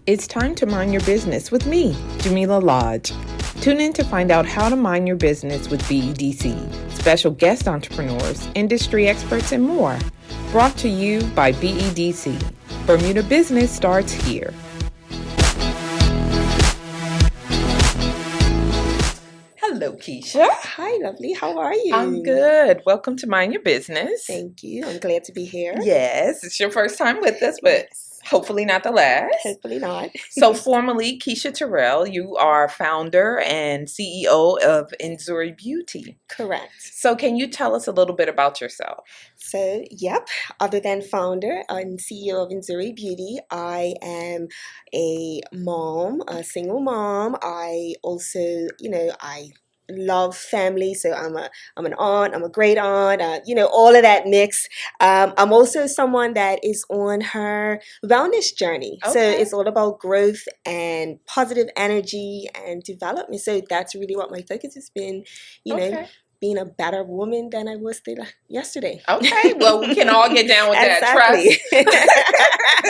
It's time to mind your business with me, Jamillah Lodge. Tune in to find out how to mind your business with BEDC, special guest entrepreneurs, industry experts, and more. Brought to you by BEDC. Bermuda Business starts here. Hello, Kisha. Hi, lovely. How are you? I'm good. Welcome to Mind Your Business. Thank you. I'm glad to be here. Yes, it's your first time with us, but hopefully not the last. Hopefully not. So formally, Kisha Tyrrell, you are founder and CEO of Enzuri Beauty. Correct. So can you tell us a little bit about yourself? So, other than founder and CEO of Enzuri Beauty, I am a mom, a single mom. I also, I love family, so I'm an aunt, I'm a great aunt, all of that mix. I'm also someone that is on her wellness journey. Okay. So it's all about growth and positive energy and development. So that's really what my focus has been, being a better woman than I was yesterday. Okay, well, we can all get down with Exactly. that.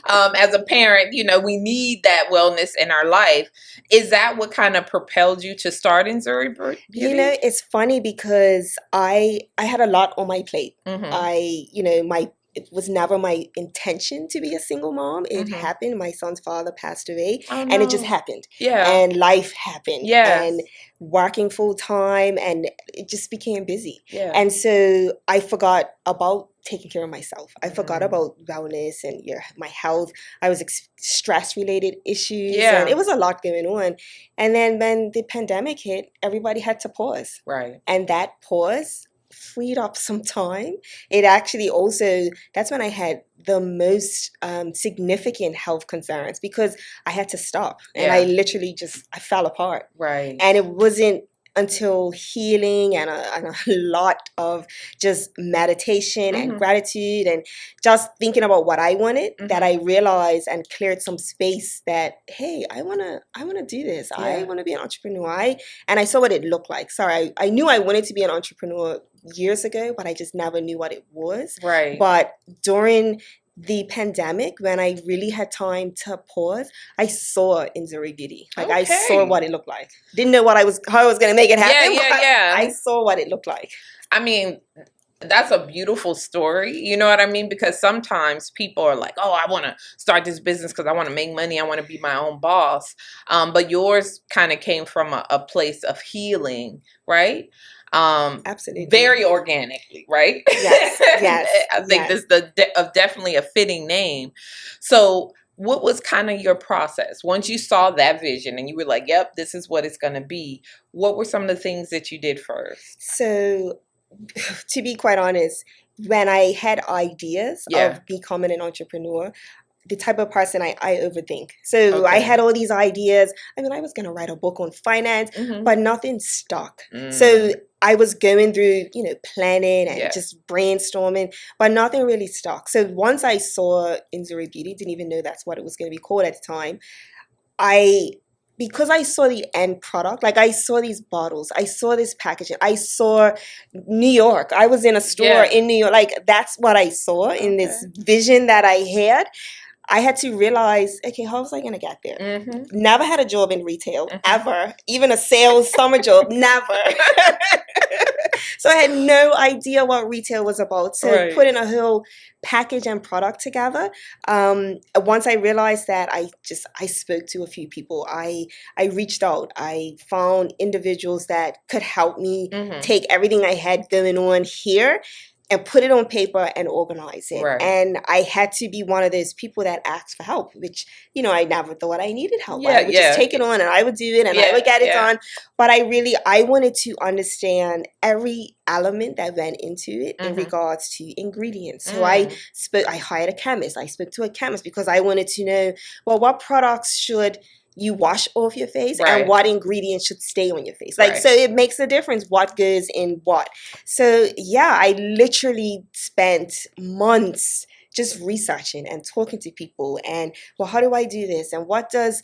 Trust. As a parent, we need that wellness in our life. Is that what kind of propelled you to start Enzuri Beauty? It's funny because I had a lot on my plate. Mm-hmm. It was never my intention to be a single mom. It Mm-hmm. happened. My son's father passed away, Oh, no. and it just happened. Yeah. And life happened. Yes. And working full time, and it just became busy. Yeah. And so I forgot about taking care of myself. I forgot about wellness and my health. I was stress-related issues, and it was a lot going on. And then when the pandemic hit, everybody had to pause. Right. And that pause freed up some time. It actually also, that's when I had the most significant health concerns because I had to stop. And I literally I fell apart. Right. And it wasn't until healing and a lot of just meditation and gratitude and just thinking about what I wanted that I realized and cleared some space that, hey, I wanna do this. Yeah. I wanna be an entrepreneur. And I saw what it looked like. Sorry, I knew I wanted to be an entrepreneur years ago, but I just never knew what it was. Right. But during the pandemic, when I really had time to pause, I saw Enzuri Beauty. I saw what it looked like. Didn't know how I was going to make it happen. Yeah. I saw what it looked like. I mean, that's a beautiful story. You know what I mean? Because sometimes people are like, oh, I want to start this business because I want to make money. I want to be my own boss. But yours kind of came from a place of healing, right? Absolutely. Very organically, right? Yes. I think this is definitely a fitting name. So what was kind of your process? Once you saw that vision and you were like, yep, this is what it's going to be. What were some of the things that you did first? So to be quite honest, when I had ideas of becoming an entrepreneur, the type of person I overthink. So I had all these ideas. I mean, I was going to write a book on finance, but nothing stuck. So I was going through, planning and just brainstorming, but nothing really stuck. So once I saw Enzuri Beauty, didn't even know that's what it was going to be called at the time, because I saw the end product, like I saw these bottles, I saw this packaging, I saw New York. I was in a store in New York. Like that's what I saw in this vision that I had. I had to realize, okay, how was I going to get there? Never had a job in retail, ever. Even a sales summer job, never. So I had no idea what retail was about. So putting a whole package and product together. Once I realized that, I spoke to a few people. I reached out. I found individuals that could help me take everything I had going on here and put it on paper and organize it. Right. And I had to be one of those people that asked for help, which, I never thought I needed help. I would just take it on and I would do it and I would get it done. But I wanted to understand every element that went into it in regards to ingredients. So I hired a chemist. I spoke to a chemist because I wanted to know, well, what products should you wash off your face and what ingredients should stay on your face. So it makes a difference what goes in what. So I literally spent months just researching and talking to people and, well, how do I do this? And what does,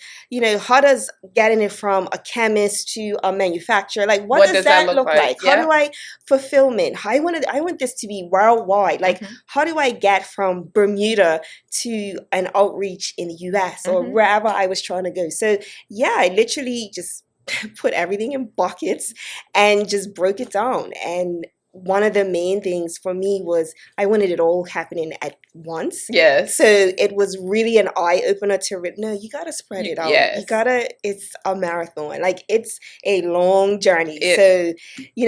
how does getting it from a chemist to a manufacturer, like what does that look like? Yeah. How do I fulfillment? I want this to be worldwide. Like, how do I get from Bermuda to an outreach in the US or wherever I was trying to go? So yeah, I literally just put everything in buckets and just broke it down. And one of the main things for me was I wanted it all happening at once. Yes. So it was really an eye opener to no, you got to spread it out. Yes. It's a marathon. Like, it's a long journey. So,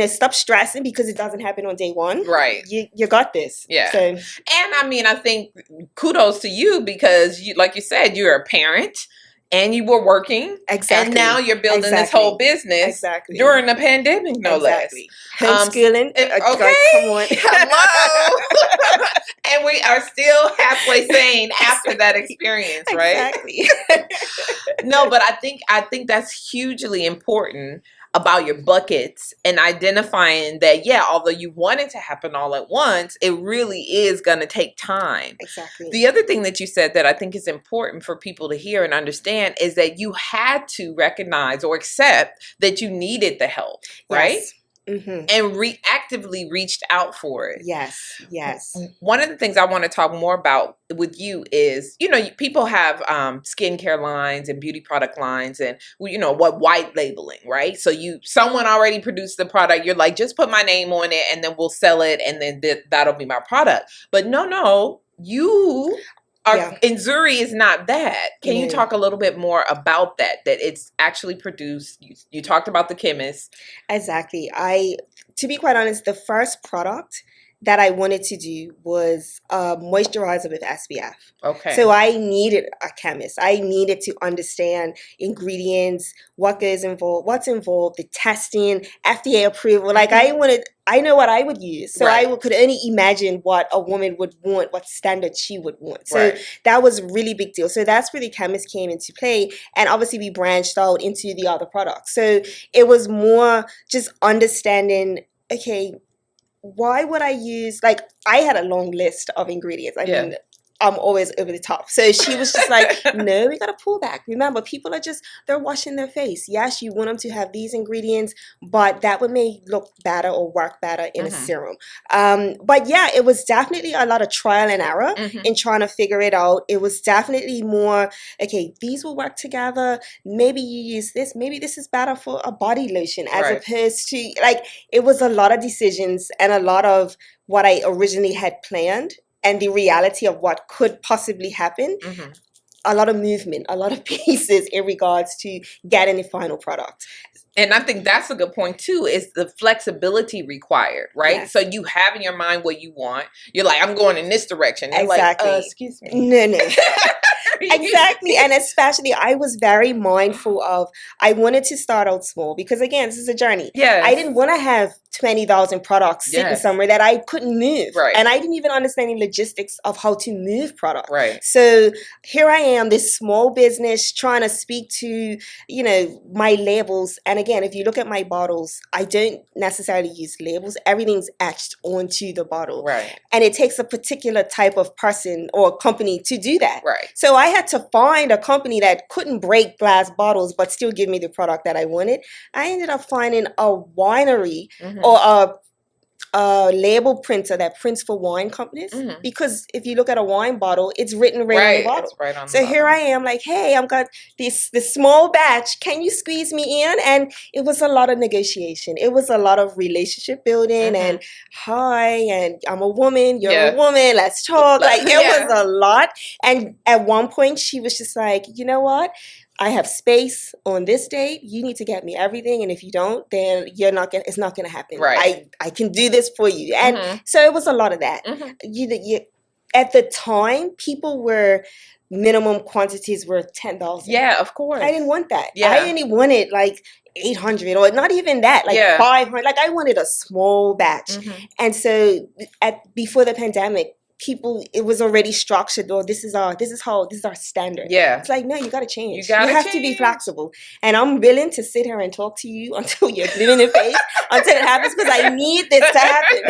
stop stressing because it doesn't happen on day one. Right. You got this. Yeah. So, and I mean, I think kudos to you because like you said, you're a parent. And you were working. Exactly. And now you're building this whole business during the pandemic, no less. Homeschooling. Okay. Come on. Hello. And we are still halfway sane after that experience, right? Exactly. No, but I think that's hugely important about your buckets and identifying that, although you want it to happen all at once, it really is going to take time. Exactly. The other thing that you said that I think is important for people to hear and understand is that you had to recognize or accept that you needed the help, right? Yes. Mm-hmm. And actively reached out for it. Yes. One of the things I want to talk more about with you is, people have skincare lines and beauty product lines and, what white labeling, right? So someone already produced the product. You're like, just put my name on it and then we'll sell it and then that'll be my product. But no, you Enzuri is not that. Can you talk a little bit more about that it's actually produced? You talked about the chemist. Exactly. To be quite honest, the first product that I wanted to do was a moisturizer with SPF. Okay. So I needed a chemist. I needed to understand ingredients, what goes involved, what's involved, the testing, FDA approval. Like, I know what I would use. So I could only imagine what a woman would want, what standard she would want. So that was a really big deal. So that's where the chemist came into play. And obviously we branched out into the other products. So it was more just understanding, okay, why would I use, like, I had a long list of ingredients. I mean, I'm always over the top. So she was just like, no, we got to pull back. Remember, people are they're washing their face. Yes, you want them to have these ingredients, but that would make look better or work better in a serum. But yeah, it was definitely a lot of trial and error in trying to figure it out. It was definitely more, okay, these will work together. Maybe you use this. Maybe this is better for a body lotion as opposed to, like, it was a lot of decisions and a lot of what I originally had planned and the reality of what could possibly happen, a lot of movement, a lot of pieces in regards to getting the final product. And I think that's a good point too, is the flexibility required, right? Yes. So you have in your mind what you want. You're like, I'm going in this direction. They're exactly. Like, excuse me. No. Exactly. And especially, I was very mindful of, I wanted to start out small because, again, this is a journey. Yes. I didn't want to have 20,000 products sitting somewhere that I couldn't move. Right. And I didn't even understand the logistics of how to move product. Right. So here I am, this small business trying to speak to, my labels. And again, if you look at my bottles, I don't necessarily use labels. Everything's etched onto the bottle. Right. And it takes a particular type of person or company to do that. Right. So I had to find a company that couldn't break glass bottles but still give me the product that I wanted. I ended up finding a winery or a label printer that prints for wine companies, because if you look at a wine bottle, it's written right on the bottle. It's right on the so here I am like, hey, I've got this small batch. Can you squeeze me in? And it was a lot of negotiation. It was a lot of relationship building and hi, and I'm a woman, you're a woman, let's talk. Like it was a lot. And at one point she was just like, you know what? I have space on this date. You need to get me everything, and if you don't, then it's not gonna happen. Right. I can do this for you, and so it was a lot of that. You at the time, people were minimum quantities were 10,000. Yeah, of course. I didn't want that. Yeah. I only wanted like 800 or not even that, like 500. Like I wanted a small batch, and so before the pandemic, it was already structured, or this is our standard. Yeah. It's like, no, you gotta change. You have to be flexible. And I'm willing to sit here and talk to you until you're blue in the face, until it happens, because I need this to happen.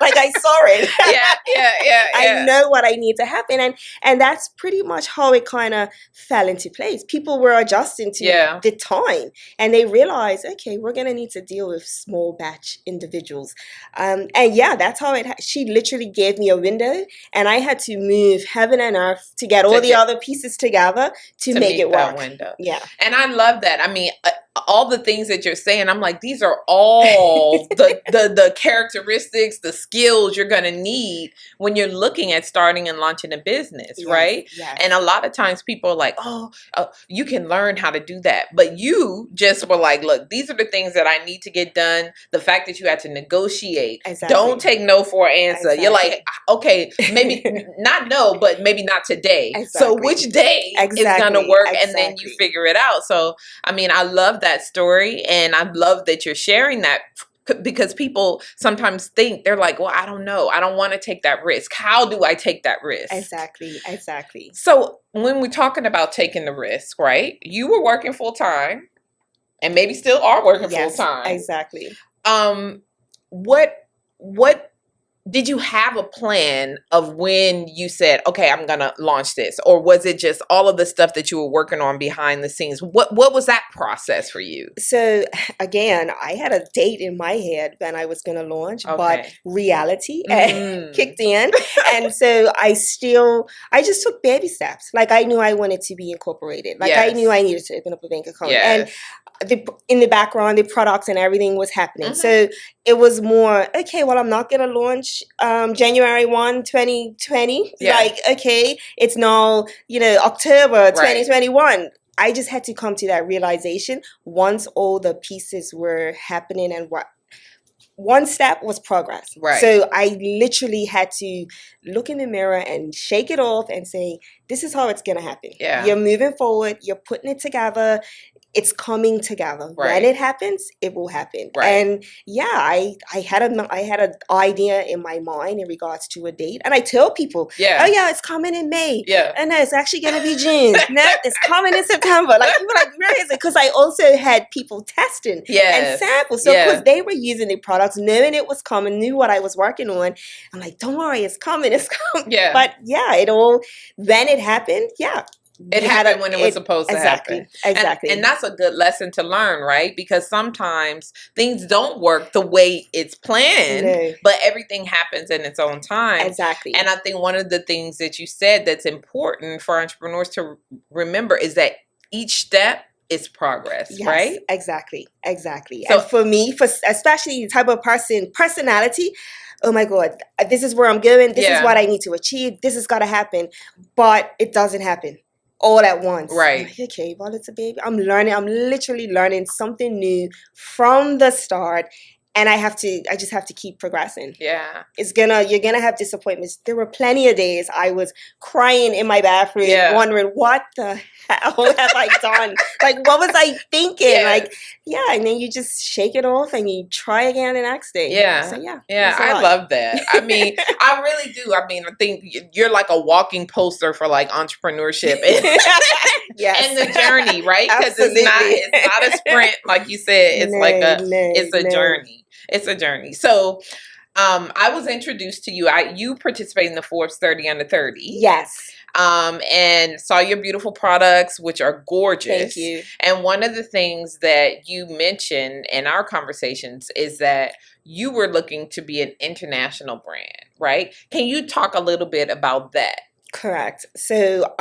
Like I saw it. Yeah. I know what I need to happen. And that's pretty much how it kind of fell into place. People were adjusting to the time, and they realized, okay, we're going to need to deal with small batch individuals. And yeah, that's how she literally gave me a window, and I had to move heaven and earth to get all the other pieces together to make it work. Window. Yeah. And I love that. I mean, all the things that you're saying, I'm like, these are all the characteristics, the skills you're going to need when you're looking at starting and launching a business, right? Yes. And a lot of times people are like, you can learn how to do that. But you just were like, look, these are the things that I need to get done. The fact that you had to negotiate. Exactly. Don't take no for an answer. Exactly. You're like, okay, maybe not no, but maybe not today. Exactly. So which day is going to work? And then you figure it out. So, I mean, I love that story, and I love that you're sharing that, because people sometimes think, they're like, well, I don't know. I don't want to take that risk. How do I take that risk? Exactly. So when we're talking about taking the risk, right? You were working full time, and maybe still are working full time. Exactly. What did you have a plan of when you said, okay, I'm going to launch this? Or was it just all of the stuff that you were working on behind the scenes? What was that process for you? So again, I had a date in my head when I was going to launch, but reality kicked in. And so I just took baby steps. Like I knew I wanted to be incorporated. Like I knew I needed to open up a bank account. And in the background, the products and everything was happening. So it was more, okay, well, I'm not going to launch January 1, 2020. Like, okay, it's now, October 2021. I just had to come to that realization once all the pieces were happening, and one step was progress. Right. So I literally had to look in the mirror and shake it off and say, this is how it's going to happen. Yeah. You're moving forward. You're putting it together. It's coming together. Right. When it happens, it will happen. Right. And yeah, I had an idea in my mind in regards to a date, and I tell people, oh yeah, it's coming in May. Yeah. And no, it's actually going to be June. No, it's coming in September. Like people are like, where is it? Because I also had people testing and samples. So because they were using the products, knowing it was coming, knew what I was working on. I'm like, don't worry, it's coming. It's coming. Yeah. But yeah, then it happened. Yeah. It happened when it was supposed to happen. Exactly. And that's a good lesson to learn, right? Because sometimes things don't work the way it's planned, but everything happens in its own time. Exactly. And I think one of the things that you said that's important for entrepreneurs to remember is that each step is progress, right? Exactly. So and for me, especially the type of personality, oh my God, this is where I'm going. This is what I need to achieve. This has got to happen. But it doesn't happen all at once. Right. I'm like, okay, well, it's a baby. I'm literally learning something new from the start. And I just have to keep progressing. Yeah. You're gonna have disappointments. There were plenty of days I was crying in my bathroom, wondering what the hell have I done? Like, what was I thinking? Yes. And then you just shake it off and you try again the next day. Yeah. So yeah. I love that. I mean, I really do. I mean, I think you're like a walking poster for like entrepreneurship and the journey, right? Because it's not a sprint, like you said. It's a journey. It's a journey. So I was introduced to you. You participate in the Forbes 30 Under 30. Yes. And saw your beautiful products, which are gorgeous. Thank you. And one of the things that you mentioned in our conversations is that you were looking to be an international brand, right? Can you talk a little bit about that? Correct. So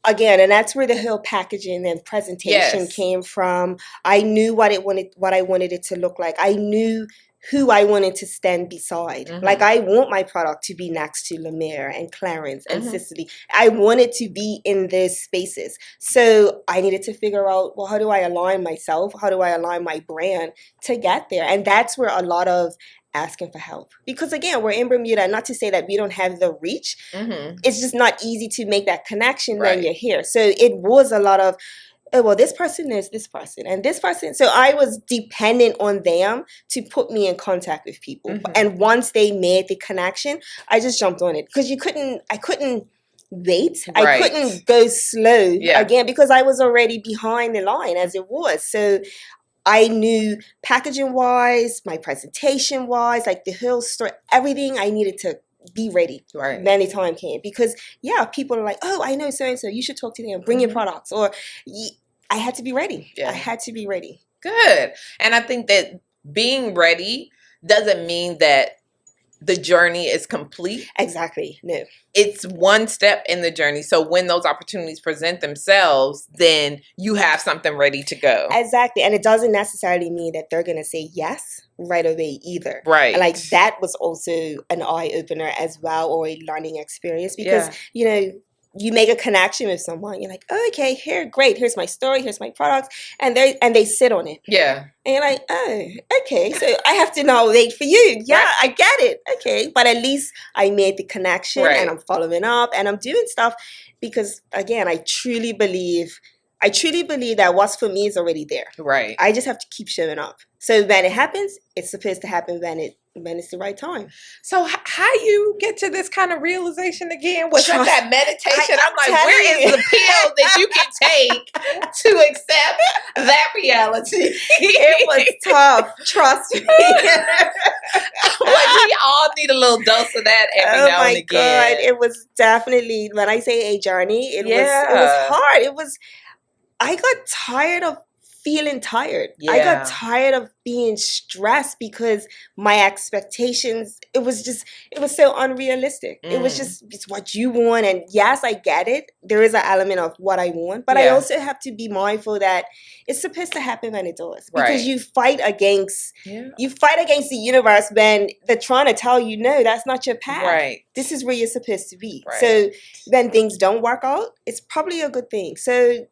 again, and that's where the whole packaging and presentation came from. I knew what I wanted it to look like. I knew who I wanted to stand beside. Mm-hmm. Like I want my product to be next to La Mer and Clarence and Sicily. I wanted to be in those spaces. So I needed to figure out, well, how do I align myself? How do I align my brand to get there? And that's where a lot of asking for help. Because again, we're in Bermuda, not to say that we don't have the reach. Mm-hmm. It's just not easy to make that connection when you're here. So it was a lot of, oh, well, this person is this person and this person. So I was dependent on them to put me in contact with people. Mm-hmm. And once they made the connection, I just jumped on it. Because I couldn't wait. Right. I couldn't go slow again because I was already behind the line as it was. So I knew packaging wise, my presentation wise, like the whole story, everything I needed to be ready when the time came. Because people are like, oh, I know so and so, you should talk to them, bring your products. Or I had to be ready. I had to be ready. Good. And I think that being ready doesn't mean that the journey is complete. Exactly. No. It's one step in the journey. So when those opportunities present themselves, then you have something ready to go. Exactly. And it doesn't necessarily mean that they're going to say yes right away either. Right. Like that was also an eye-opener as well, or a learning experience, because, you make a connection with someone. You're like, oh, okay, great. Here's my story. Here's my products. And they sit on it. Yeah. And you're like, oh, okay. So I have to now wait for you. Yeah, I get it. Okay. But at least I made the connection and I'm following up and I'm doing stuff because, again, I truly believe that what's for me is already there. Right. I just have to keep showing up. So when it happens, it's supposed to happen when it's the right time. So how you get to this kind of realization again? Was that meditation? I'm like, where is the pill that you can take to accept that reality? It was tough. Trust me. Like, we all need a little dose of that every now and again. Oh my God. It was definitely, when I say a journey, it was hard. I got tired of feeling tired. I got tired of being stressed because my expectations, it was so unrealistic. It was just, it's what you want. And yes, I get it. There is an element of what I want, but I also have to be mindful that it's supposed to happen when it does. Because you fight against the universe when they're trying to tell you, no, that's not your path. Right. This is where you're supposed to be. Right. So when things don't work out, it's probably a good thing. So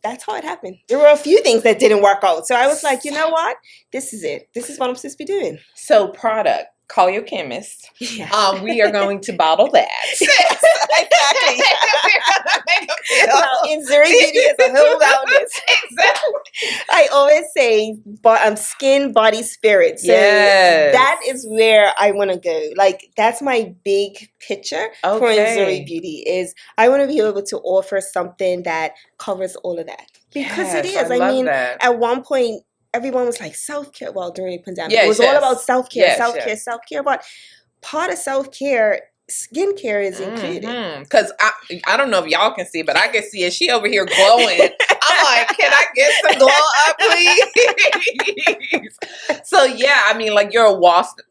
that's how it happened. There were a few things that didn't work out. So I was like, you know what? This is it. This is what I'm supposed to be doing. So product. Call your chemist. Yeah. We are going to bottle that. Exactly. Enzuri Beauty is a whole wellness. Exactly. I always say, skin, body, spirit. So that is where I want to go. Like, that's my big picture for Enzuri Beauty is I want to be able to offer something that covers all of that. Because it is. I mean, at one point, everyone was like self-care. Well, during the pandemic, it was all about self-care, self-care. But part of self-care, skincare is included. Because I don't know if y'all can see, but I can see it. She over here glowing. I'm like, can I get some glow up, please? So I mean, like you're a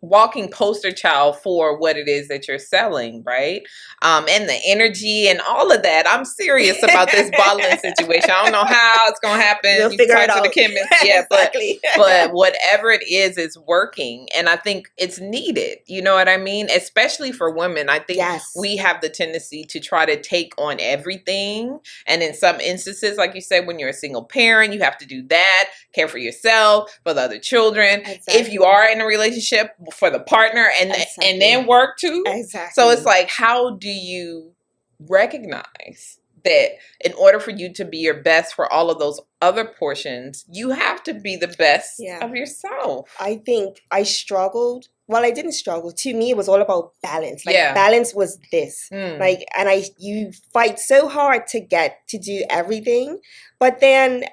walking poster child for what it is that you're selling, right? And the energy and all of that. I'm serious about this bottling situation. I don't know how it's gonna happen. We'll figure it out. The chemist, exactly. but whatever it is working, and I think it's needed. You know what I mean? Especially for women, I think we have the tendency to try to take on everything, and in some instances, like you said, when you're a single parent, you have to do that, care for yourself, for the other children. Exactly. If you are in a relationship, for the partner, and then work too. Exactly. So it's like, how do you recognize that in order for you to be your best for all of those other portions, you have to be the best of yourself? I think I struggled. Well, I didn't struggle. To me, it was all about balance. Like balance was this. Like, and you fight so hard to get to do everything. But then,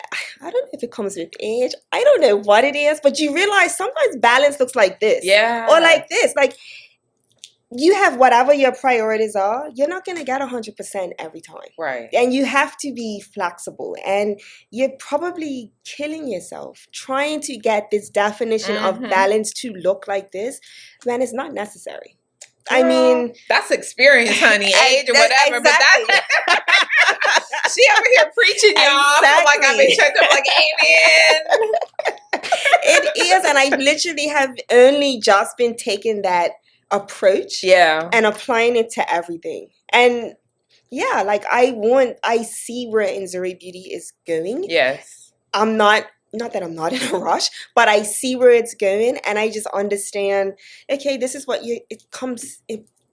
I don't know if it comes with age. I don't know what it is. But you realize sometimes balance looks like this. Yeah. Or like this. Like, you have whatever your priorities are, you're not going to get 100% every time. Right. And you have to be flexible. And you're probably killing yourself trying to get this definition of balance to look like this when it's not necessary. Girl, I mean, that's experience, honey, age or whatever. Exactly. But that she over here preaching, y'all. Exactly. I feel like I've been checked up like amen. It is, and I literally have only just been taking that approach and applying it to everything. And like I see where Enzuri Beauty is going. Yes. I'm not that I'm not in a rush, but I see where it's going, and I just understand, okay, this is what it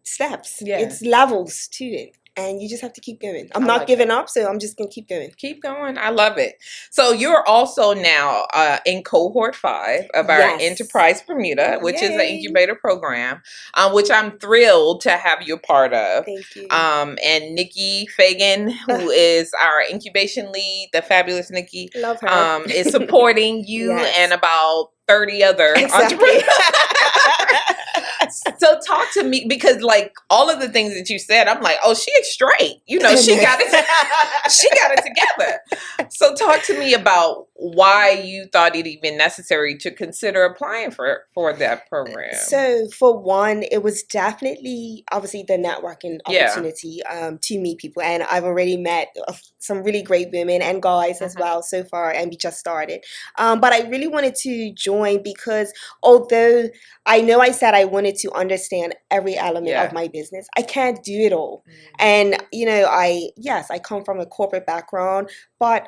steps. It's levels to it. and you just have to keep going. I'm not giving up, so I'm just going to keep going. Keep going. I love it. So you're also now in cohort 5 of our Enterprise Bermuda, which is an incubator program, which I'm thrilled to have you a part of. Thank you. And Nikki Fagan, who is our incubation lead, the fabulous Nikki, love her. Is supporting you and about 30 other entrepreneurs. So talk to me, because like all of the things that you said, I'm like, oh, she is straight. You know, she got it. She got it together. So talk to me about why you thought it even necessary to consider applying for that program. So for one, it was definitely obviously the networking opportunity to meet people, and I've already met some really great women and guys as well so far, and we just started. But I really wanted to join because although I know I said I wanted to understand every element of my business, I can't do it all. And you know, I come from a corporate background, but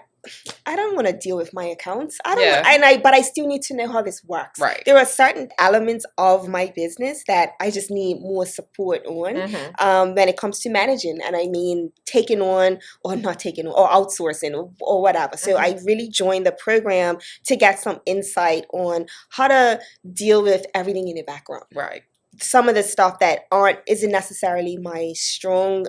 I don't want to deal with my accounts. But I still need to know how this works. Right. There are certain elements of my business that I just need more support on when it comes to managing. And I mean, taking on or not taking on or outsourcing or whatever. So I really joined the program to get some insight on how to deal with everything in the background. Right. Some of the stuff that isn't necessarily my strong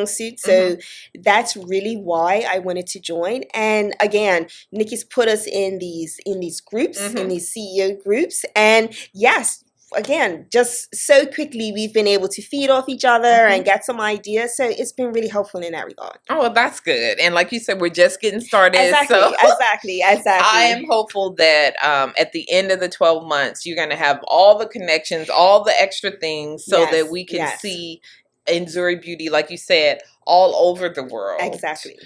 suit. So that's really why I wanted to join. And again, Nikki's put us in these groups, in these CEO groups. And yes, again, just so quickly we've been able to feed off each other and get some ideas. So it's been really helpful in that regard. Oh, well, that's good. And like you said, we're just getting started. Exactly. I am hopeful that at the end of the 12 months, you're going to have all the connections, all the extra things so that we can see Enzuri Beauty, like you said, all over the world. Exactly.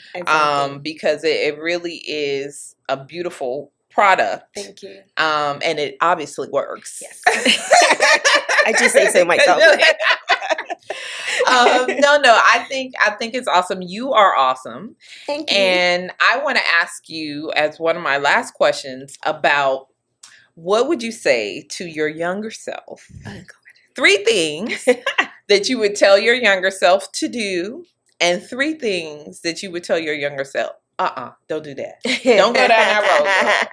Because it really is a beautiful product. Thank you. And it obviously works. Yes. I do say so myself. No, I think it's awesome. You are awesome. Thank you. And I want to ask you, as one of my last questions, about what would you say to your younger self? Oh, God. 3 things that you would tell your younger self to do, and 3 things that you would tell your younger self, don't do that. Don't go down that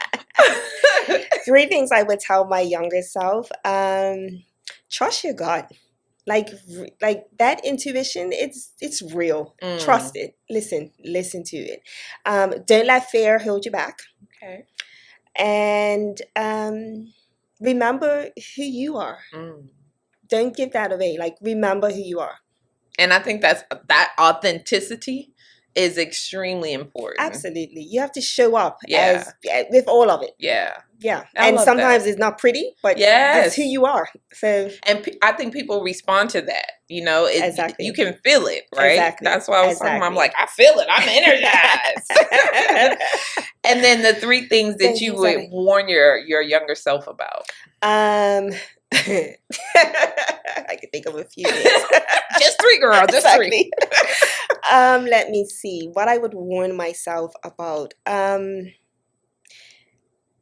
road. 3 things I would tell my younger self. Trust your gut. Like that intuition, it's real. Trust it. Listen to it. Don't let fear hold you back. Okay. And remember who you are. Don't give that away. Like, remember who you are. And I think that authenticity is extremely important. Absolutely. You have to show up with all of it. Yeah. And sometimes it's not pretty, but it's who you are. So, and I think people respond to that. You know, exactly. You can feel it, right? Exactly. That's why I was talking about, I'm like, I feel it. I'm energized. And then the 3 things that you would warn your younger self about. I can think of a few things. Just 3, girl. Just 3. Let me see what I would warn myself about.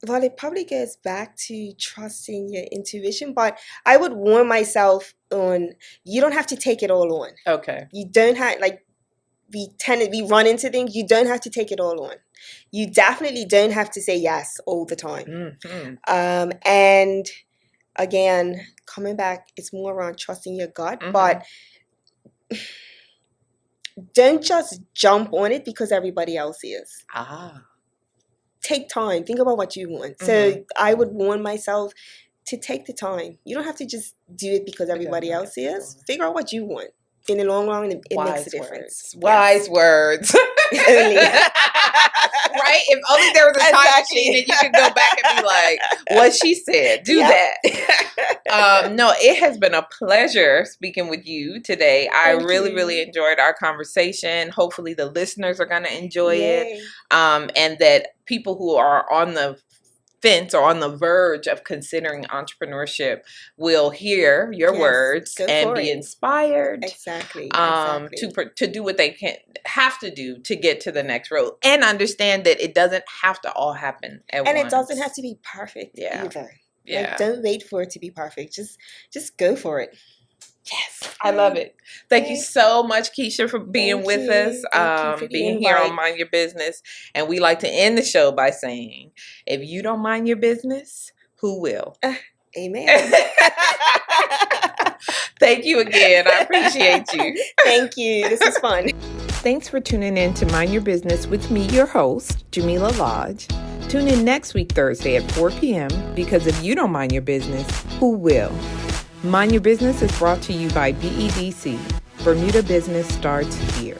Well, it probably goes back to trusting your intuition, but I would warn myself on, you don't have to take it all on. Okay. You don't have, we run into things, you don't have to take it all on. You definitely don't have to say yes all the time. And again, coming back, it's more around trusting your gut, but don't just jump on it because everybody else is. Take time. Think about what you want. So I would warn myself to take the time. You don't have to just do it because everybody else is. Figure out what you want. In the long run, it makes a difference. Wise words. Right? If only there was a time machine and you could go back and be like, what she said, do that. No, it has been a pleasure speaking with you today. I really enjoyed our conversation. Hopefully the listeners are going to enjoy it. And that people who are on the fence or on the verge of considering entrepreneurship will hear your words and be inspired to do what they have to do to get to the next road, and understand that it doesn't have to all happen at once. And it doesn't have to be perfect either. Don't wait for it to be perfect. Just go for it. Yes. I love it. Thank you so much, Kisha, for being with us, being here on Mind Your Business. And we like to end the show by saying, if you don't mind your business, who will? Amen. Thank you again. I appreciate you. Thank you. This is fun. Thanks for tuning in to Mind Your Business with me, your host, Jamillah Lodge. Tune in next week, Thursday at 4 p.m. because if you don't mind your business, who will? Mind Your Business is brought to you by BEDC. Bermuda Business starts here.